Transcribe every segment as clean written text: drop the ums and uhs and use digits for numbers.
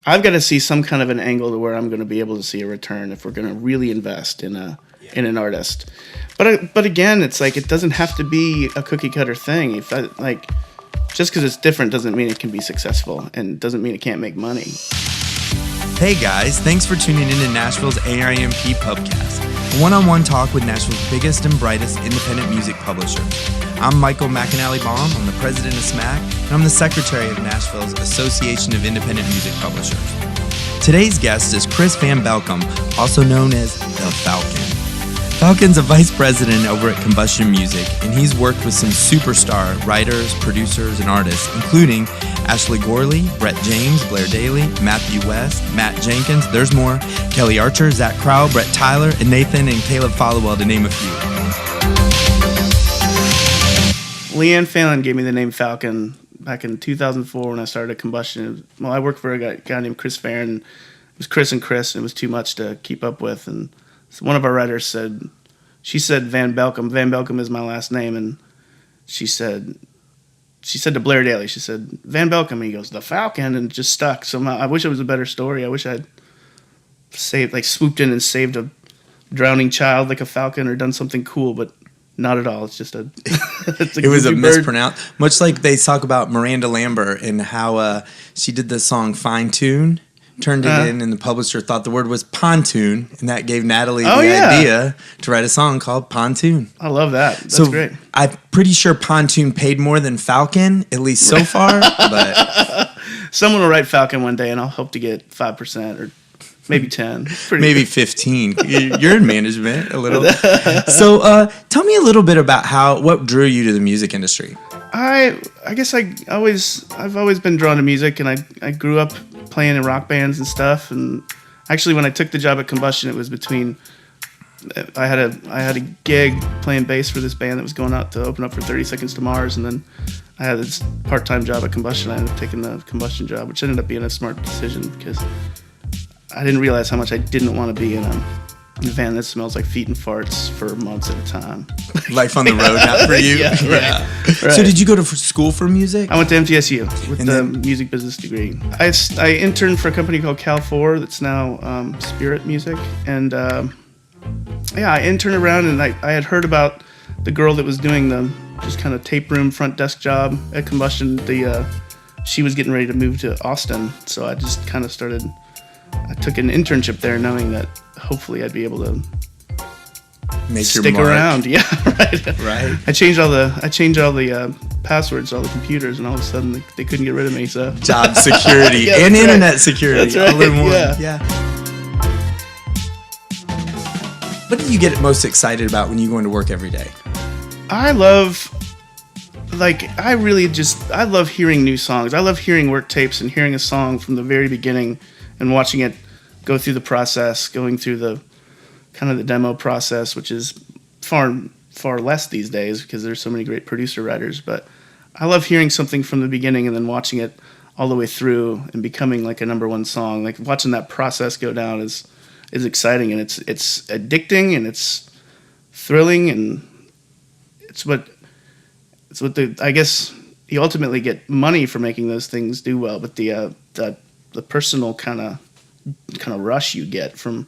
I've got to see some kind of an angle to where I'm going to be able to see a return if we're going to really invest in an artist. But again, it's like it doesn't have to be a cookie cutter thing. If I, like just because it's different doesn't mean it can be successful, and doesn't mean it can't make money. Hey guys, thanks for tuning in to Nashville's ARMP Pubcast, a one-on-one talk with Nashville's biggest and brightest independent music publisher. I'm Michael McAnally-Baum, I'm the president of SMAC, and I'm the secretary of Nashville's Association of Independent Music Publishers. Today's guest is Chris Van Belkom, also known as the Falcon. Falcon's a vice president over at Combustion Music, and he's worked with some superstar writers, producers, and artists, including Ashley Gorley, Brett James, Blair Daly, Matthew West, Matt Jenkins, there's more, Kelly Archer, Zach Crowell, Brett Tyler, and Nathan and Caleb Followell, to name a few. Leanne Phelan gave me the name Falcon back in 2004 when I started Combustion. Well, I worked for a guy named Chris Farron. It was Chris and Chris, and it was too much to keep up with. And so one of our writers said, she said Van Belkom. Van Belkom is my last name, and she said to Blair Daly, she said, Van Belkom. And he goes, the Falcon, and it just stuck. So I wish it was a better story. I wish I'd swooped in and saved a drowning child like a falcon or done something cool, but not at all. It's just it was a mispronounce. Much like they talk about Miranda Lambert and how she did the song Fine Tune, turned it in, and the publisher thought the word was pontoon, and that gave Natalie the idea to write a song called Pontoon. I love that. That's great. I'm pretty sure Pontoon paid more than Falcon, at least so far. But someone will write Falcon one day, and I'll hope to get 5% or maybe 10. Maybe good. 15. You're in management a little. So tell me a little bit about what drew you to the music industry. I guess I've always been drawn to music, and I grew up playing in rock bands and stuff. And actually, when I took the job at Combustion, it was between I had a gig playing bass for this band that was going out to open up for 30 Seconds to Mars, and then I had this part-time job at Combustion. I ended up taking the Combustion job, which ended up being a smart decision because I didn't realize how much I didn't want to be in a van that smells like feet and farts for months at a time. Life on the road, not for you. Right. So did you go to school for music? I went to MTSU with the music business degree. I interned for a company called Cal 4 that's now Spirit Music. And I interned around, and I had heard about the girl that was doing the just kind of tape room front desk job at Combustion. She was getting ready to move to Austin, so I just kind of I took an internship there knowing that hopefully I'd be able to stick around. Yeah, right. I changed all the passwords to all the computers, and all of a sudden they couldn't get rid of me. So job security and internet security. That's right. All in one. Yeah. What do you get most excited about when you go into work every day? I love hearing new songs. I love hearing work tapes and hearing a song from the very beginning and watching it go through the process, going through the kind of the demo process, which is far less these days because there's so many great producer writers. But I love hearing something from the beginning and then watching it all the way through and becoming like a number one song. Like watching that process go down is exciting, and it's addicting, and it's thrilling, and it's what I guess you ultimately get money for making those things do well, but the personal kind of rush you get from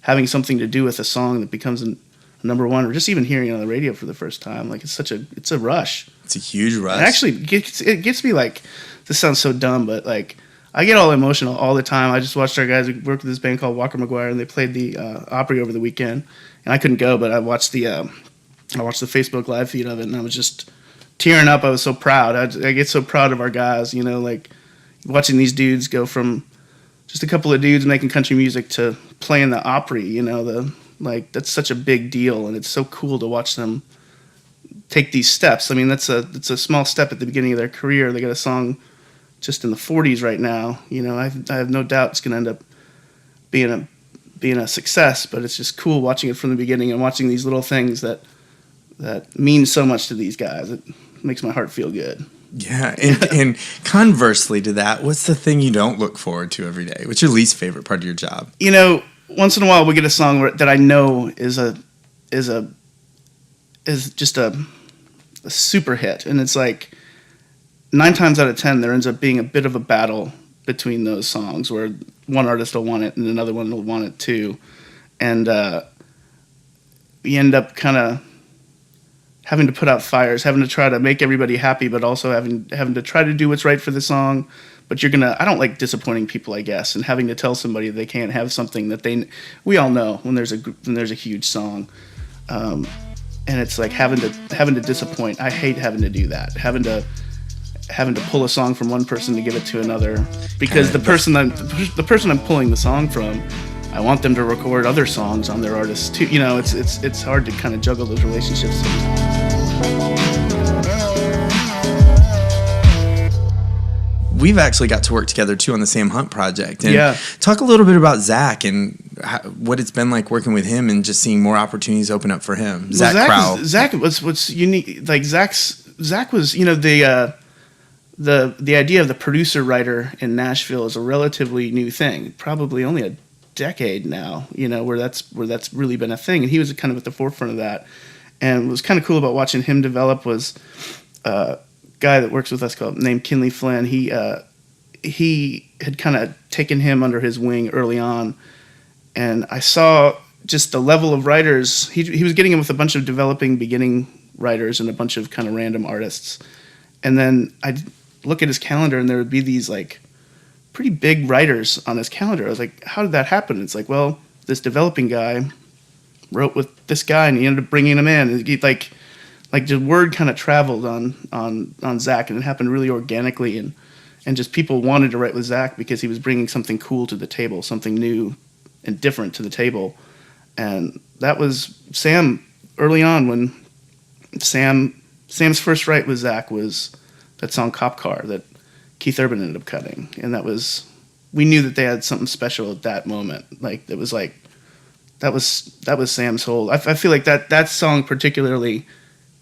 having something to do with a song that becomes a number one, or just even hearing it on the radio for the first time, like it's a rush. It's a huge rush. It actually gets me like, this sounds so dumb, but like I get all emotional all the time. I just watched our guys work with this band called Walker McGuire, and they played the Opry over the weekend, and I couldn't go, but I watched the Facebook live feed of it, and I was just tearing up. I was so proud. I get so proud of our guys, like watching these dudes go from just a couple of dudes making country music to playing the Opry, that's such a big deal, and it's so cool to watch them take these steps. I mean, that's a small step at the beginning of their career. They got a song just in the 40s right now. I have no doubt it's going to end up being a success, but it's just cool watching it from the beginning and watching these little things that mean so much to these guys. It makes my heart feel good. Yeah, and conversely to that, what's the thing you don't look forward to every day? What's your least favorite part of your job? Once in a while we get a song that I know is just a super hit, and it's like 9 times out of 10 there ends up being a bit of a battle between those songs, where one artist will want it and another one will want it too, and we end up kind of having to put out fires, having to try to make everybody happy, but also having to try to do what's right for the song. But I don't like disappointing people, I guess, and having to tell somebody they can't have something that we all know when there's a huge song, and it's like having to disappoint. I hate having to do that, having to pull a song from one person to give it to another, because the person I'm pulling the song from, I want them to record other songs on their artists too. It's hard to kind of juggle those relationships. We've actually got to work together too on the Sam Hunt project. And yeah. Talk a little bit about Zach and what it's been like working with him and just seeing more opportunities open up for him. Well, Zach was what's unique. Like Zach was, the idea of the producer writer in Nashville is a relatively new thing. Probably only a decade now, where that's really been a thing. And he was kind of at the forefront of that. And what was kind of cool about watching him develop was guy that works with us named Kinley Flynn. He had kind of taken him under his wing early on, and I saw just the level of writers. He was getting him with a bunch of developing beginning writers and a bunch of kind of random artists, and then I'd look at his calendar and there would be these like pretty big writers on his calendar. I was like, how did that happen? It's like, well, this developing guy wrote with this guy and he ended up bringing him in. And he, like the word kind of traveled on Zach, and it happened really organically, and just people wanted to write with Zach because he was bringing something cool to the table, something new and different to the table. And that was Sam early on, when Sam's first write with Zach was that song Cop Car that Keith Urban ended up cutting. And we knew that they had something special at that moment. Like that was Sam's whole, I feel like that song particularly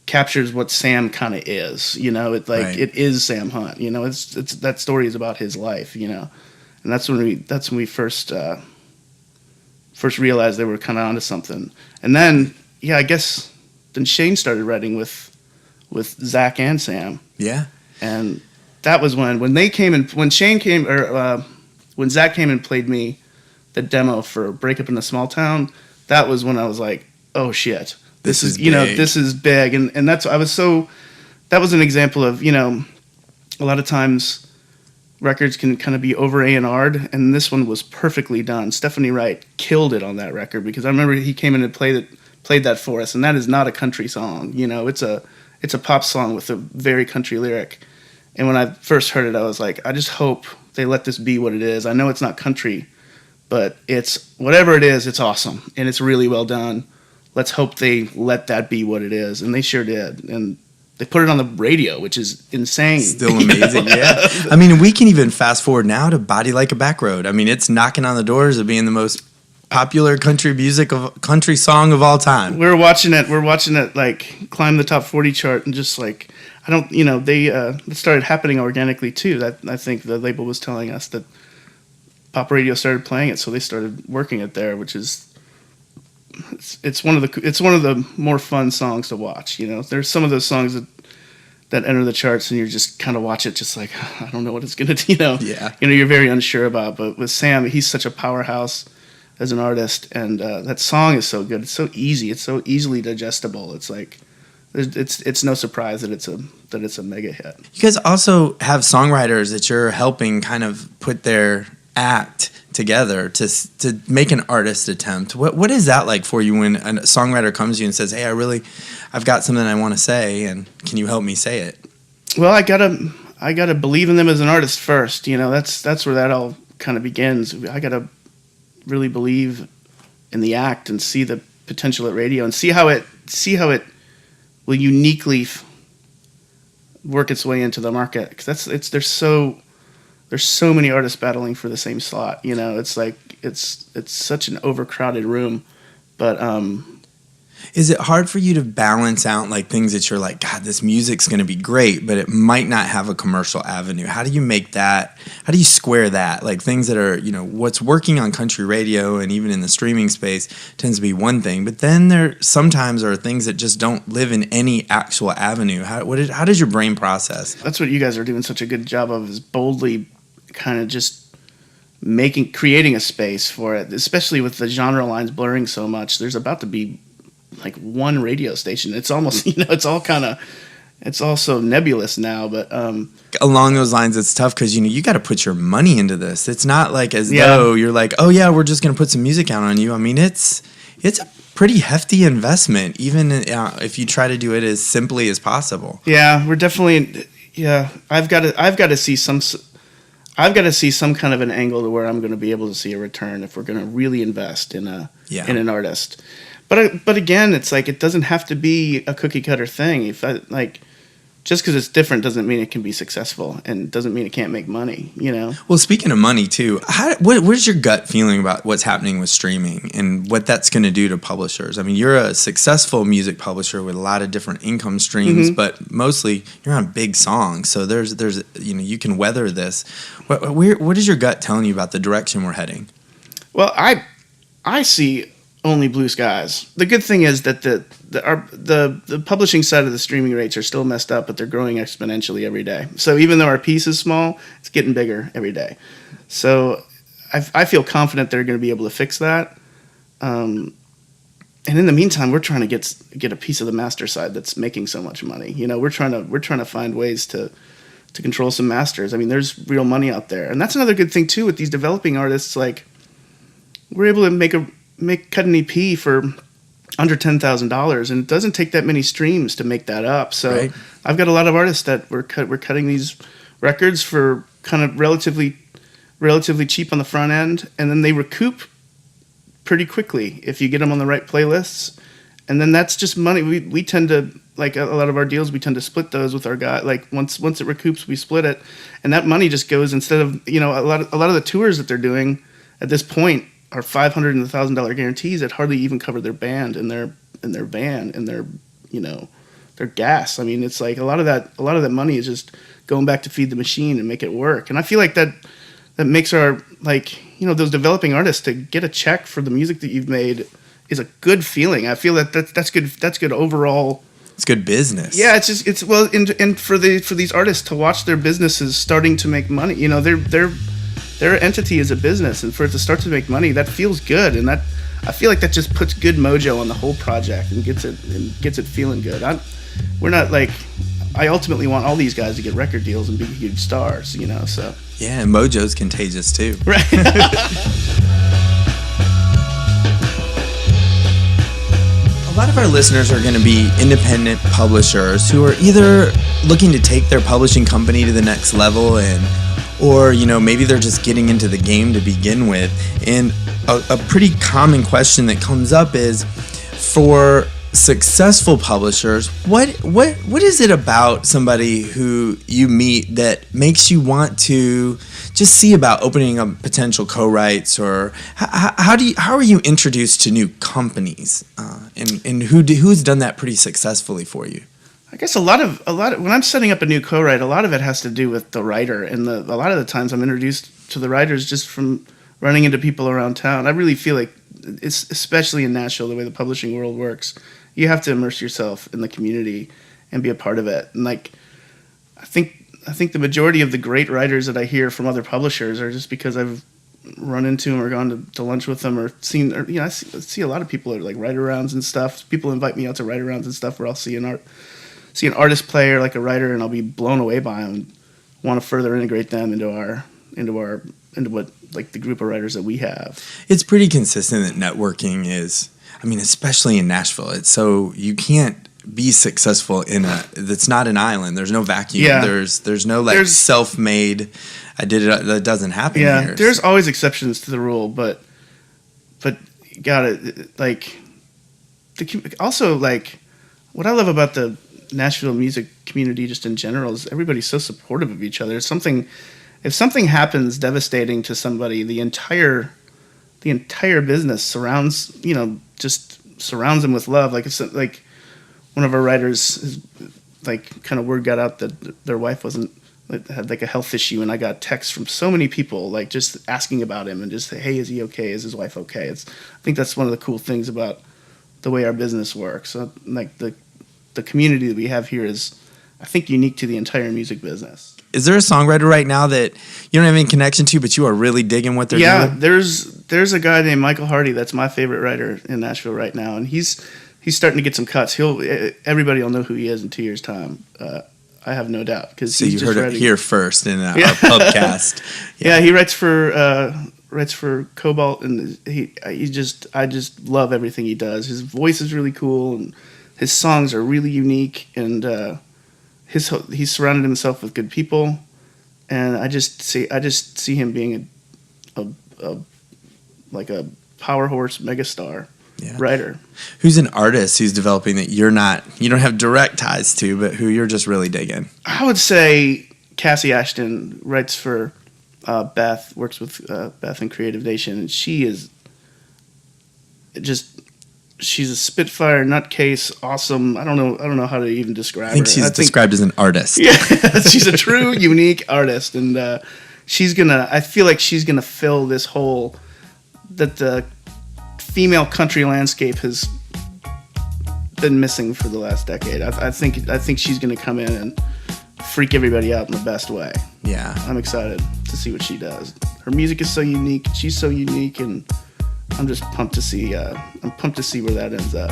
captures what Sam kind of is, right. It is Sam Hunt, it's that story is about his life, and that's when we first realized they were kind of onto something. And then, I guess then Shane started writing with Zach and Sam. Yeah. And that was when Zach came and played me the demo for Break Up in a Small Town. That was when I was like, oh shit. This is this is big, and that was an example of, a lot of times records can kind of be over A&R'd, and this one was perfectly done. Stephanie Wright killed it on that record, because I remember he came in and played that for us, and that is not a country song. It's a pop song with a very country lyric. And when I first heard it, I was like, I just hope they let this be what it is. I know it's not country, but it's whatever it is, it's awesome, and it's really well done. Let's hope they let that be what it is. And they sure did. And they put it on the radio, which is insane. Still amazing, yeah. I mean, we can even fast forward now to Body Like a Back Road. I mean, it's knocking on the doors of being the most popular country song of all time. We're watching it like climb the top 40 chart, and just like, it started happening organically too. That I think the label was telling us that pop radio started playing it, so they started working it there, which is, it's one of the more fun songs to watch. There's some of those songs that enter the charts and you're just kind of watch it just like, I don't know what it's gonna do. Yeah. You're very unsure about. But with Sam, he's such a powerhouse as an artist, and that song is so good. It's so easy. It's so easily digestible. It's like it's no surprise that it's a mega hit. You guys also have songwriters that you're helping kind of put their act together to make an artist attempt. What is that like for you when a songwriter comes to you and says, hey, I've got something I want to say, and can you help me say it? Well, I gotta believe in them as an artist first. That's where that all kind of begins. I gotta really believe in the act and see the potential at radio and see how it will uniquely work its way into the market. Because there's so many artists battling for the same slot. It's like it's such an overcrowded room. But is it hard for you to balance out like things that you're like, God, this music's going to be great, but it might not have a commercial avenue? How do you make that? How do you square that? Like things that are, what's working on country radio and even in the streaming space tends to be one thing, but then there sometimes are things that just don't live in any actual avenue. How does your brain process? That's what you guys are doing such a good job of, is boldly kind of just creating a space for it, especially with the genre lines blurring so much. There's about to be like one radio station. It's almost, it's all so nebulous now, but along those lines, it's tough because you got to put your money into this. It's not like as though you're like, oh yeah, we're just gonna put some music out on you. I mean, it's a pretty hefty investment, even if you try to do it as simply as possible. Yeah, we're definitely. Yeah, I've got to see some kind of an angle to where I'm going to be able to see a return if we're going to really invest in an artist. But again, it's like it doesn't have to be a cookie cutter thing. If just because it's different doesn't mean it can be successful, and doesn't mean it can't make money. Well, speaking of money too, what is your gut feeling about what's happening with streaming and what that's going to do to publishers? I mean, you're a successful music publisher with a lot of different income streams, but mostly you're on big songs, so there's you can weather this. What is your gut telling you about the direction we're heading? Well, I see only blue skies. The good thing is that the publishing side of the streaming rates are still messed up, but they're growing exponentially every day. So even though our piece is small, it's getting bigger every day. So I feel confident they're going to be able to fix that. And in the meantime, we're trying to get a piece of the master side that's making so much money. We're trying to find ways to control some masters. I mean, there's real money out there, and that's another good thing too with these developing artists. Like, we're able to cut an EP for under $10,000, and it doesn't take that many streams to make that up. So right. I've got a lot of artists that we're cutting these records for kind of relatively cheap on the front end, and then they recoup pretty quickly if you get them on the right playlists. And then that's just money. We tend to, like a lot of our deals, we tend to split those with our guy. Like once it recoups, we split it, and that money just goes, instead of a lot of the tours that they're doing at this point are $500 and $1,000 guarantees that hardly even cover their band and their van and their gas. I mean, it's like a lot of that money is just going back to feed the machine and make it work. And I feel like that makes our, those developing artists, to get a check for the music that you've made is a good feeling. I feel that's good. That's good overall. It's good business. Yeah, and for these artists to watch their businesses starting to make money. Their entity is a business, and for it to start to make money, that feels good, and that I feel like that just puts good mojo on the whole project and gets it feeling good. I ultimately want all these guys to get record deals and be huge stars, So yeah, and mojo's contagious too, right? A lot of our listeners are going to be independent publishers who are either looking to take their publishing company to the next level or maybe they're just getting into the game to begin with. And a pretty common question that comes up is, for successful publishers, what is it about somebody who you meet that makes you want to just see about opening up potential co-writes, or how are you introduced to new companies, and who's done that pretty successfully for you? I guess a lot of when I'm setting up a new co-write, a lot of it has to do with the writer, and a lot of the times I'm introduced to the writers just from running into people around town. I really feel like, it's especially in Nashville, the way the publishing world works, you have to immerse yourself in the community and be a part of it. And I think the majority of the great writers that I hear from other publishers are just because I've run into them or gone to lunch with them or seen, I see a lot of people at like write-arounds and stuff. People invite me out to write-arounds and stuff where I'll see an artist play or like a writer, and I'll be blown away by them and want to further integrate them into what, like, the group of writers that we have. It's pretty consistent that networking is, especially in Nashville, it's so, you can't be successful that's not an island. There's no vacuum. Yeah. There's no self-made, I did it, that doesn't happen here. Yeah, there's always exceptions to the rule, but you gotta, also, what I love about the Nashville music community just in general is everybody's so supportive of each other. If something happens devastating to somebody, the entire business surrounds them with love. Like, if one of our writers, kind of word got out that their wife had a health issue, and I got texts from so many people just asking about him and just say, hey, is he okay? Is his wife okay? I think that's one of the cool things about the way our business works. So, the community that we have here is, I think, unique to the entire music business. Is there a songwriter right now that you don't have any connection to, but you are really digging what they're doing? There's a guy named Michael Hardy that's my favorite writer in Nashville right now, and he's starting to get some cuts. Everybody will know who he is in 2 years' time. I have no doubt. So you heard it here first in our podcast. Yeah, he writes for Cobalt, and I just love everything he does. His voice is really cool, and his songs are really unique, and he's surrounded himself with good people, and I just see him being a power horse megastar writer. Who's an artist who's developing that you don't have direct ties to, but who you're just really digging? I would say Cassie Ashton writes for Beth, works with Beth in Creative Nation, and she's a spitfire, nutcase, awesome. I don't know how to even describe her. I think she's described as an artist. Yeah, she's a true, unique artist, and I feel like she's gonna fill this hole that the female country landscape has been missing for the last decade. I think she's gonna come in and freak everybody out in the best way. Yeah, I'm excited to see what she does. Her music is so unique. She's so unique, and I'm just pumped to see. I'm pumped to see where that ends up.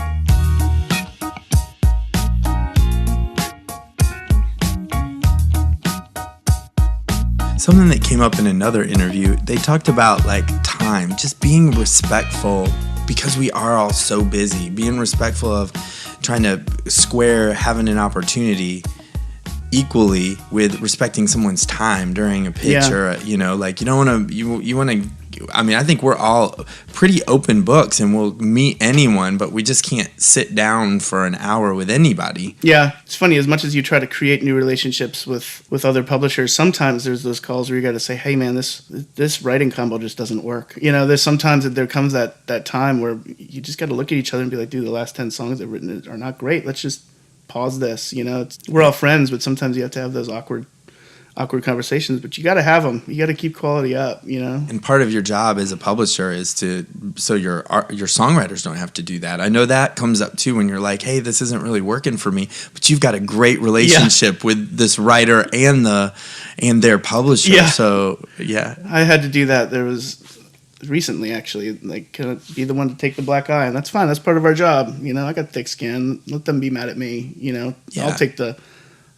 Something that came up in another interview, they talked about time, just being respectful, because we are all so busy, being respectful of trying to square having an opportunity equally with respecting someone's time during a pitch or you don't want to I think we're all pretty open books and we'll meet anyone, but we just can't sit down for an hour with anybody. Yeah, it's funny, as much as you try to create new relationships with other publishers, sometimes there's those calls where you got to say, hey man, this writing combo just doesn't work. There's sometimes that there comes that time where you just got to look at each other and be like, dude, the last 10 songs I've written are not great. Let's just pause this. We're all friends, but sometimes you have to have those awkward conversations, but you got to have them. You got to keep quality up, And part of your job as a publisher is so your songwriters don't have to do that. I know that comes up too when you're like, hey, this isn't really working for me, but you've got a great relationship with this writer and their publisher. Yeah. So yeah, I had to do that. There was recently actually, be the one to take the black eye, and that's fine. That's part of our job. I got thick skin. Let them be mad at me. Yeah.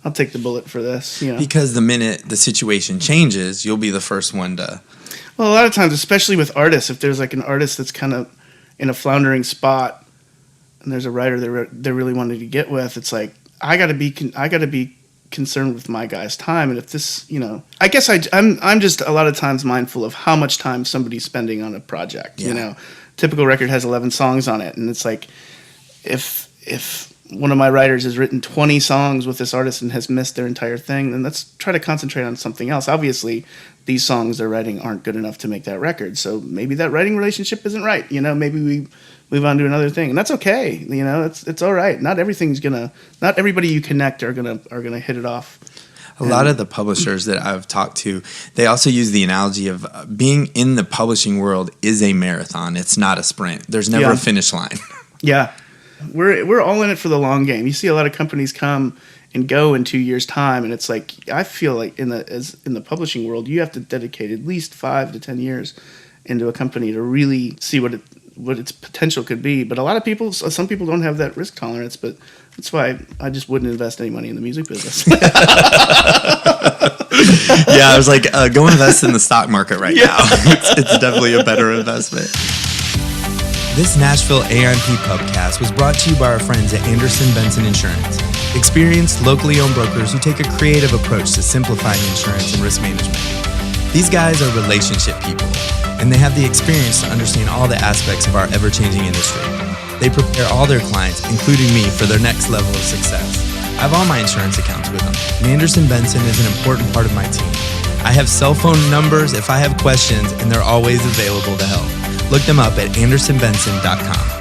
I'll take the bullet for this, Because the minute the situation changes, you'll be the first one to... Well, a lot of times, especially with artists, if there's an artist that's kind of in a floundering spot and there's a writer they're really wanting to get with, it's like, I got to be concerned with my guy's time. And if this, I guess I'm just a lot of times mindful of how much time somebody's spending on a project, Typical record has 11 songs on it. And it's like, if one of my writers has written 20 songs with this artist and has missed their entire thing, then let's try to concentrate on something else. Obviously, these songs they're writing aren't good enough to make that record, so maybe that writing relationship isn't right. Maybe we move on to another thing, and that's okay. It's all right. Not everybody you connect are gonna hit it off. A lot of the publishers that I've talked to, they also use the analogy of being in the publishing world is a marathon. It's not a sprint. There's never a finish line. Yeah. We're all in it for the long game. You see a lot of companies come and go in 2 years' time, and it's like, I feel like in the publishing world, you have to dedicate at least 5 to 10 years into a company to really see what its potential could be. But some people don't have that risk tolerance. But that's why I just wouldn't invest any money in the music business. Yeah, I was like, go invest in the stock market right now. It's definitely a better investment. This Nashville AIMP Pubcast was brought to you by our friends at Anderson Benson Insurance, experienced, locally owned brokers who take a creative approach to simplifying insurance and risk management. These guys are relationship people, and they have the experience to understand all the aspects of our ever-changing industry. They prepare all their clients, including me, for their next level of success. I have all my insurance accounts with them, and Anderson Benson is an important part of my team. I have cell phone numbers if I have questions, and they're always available to help. Look them up at andersonbenson.com.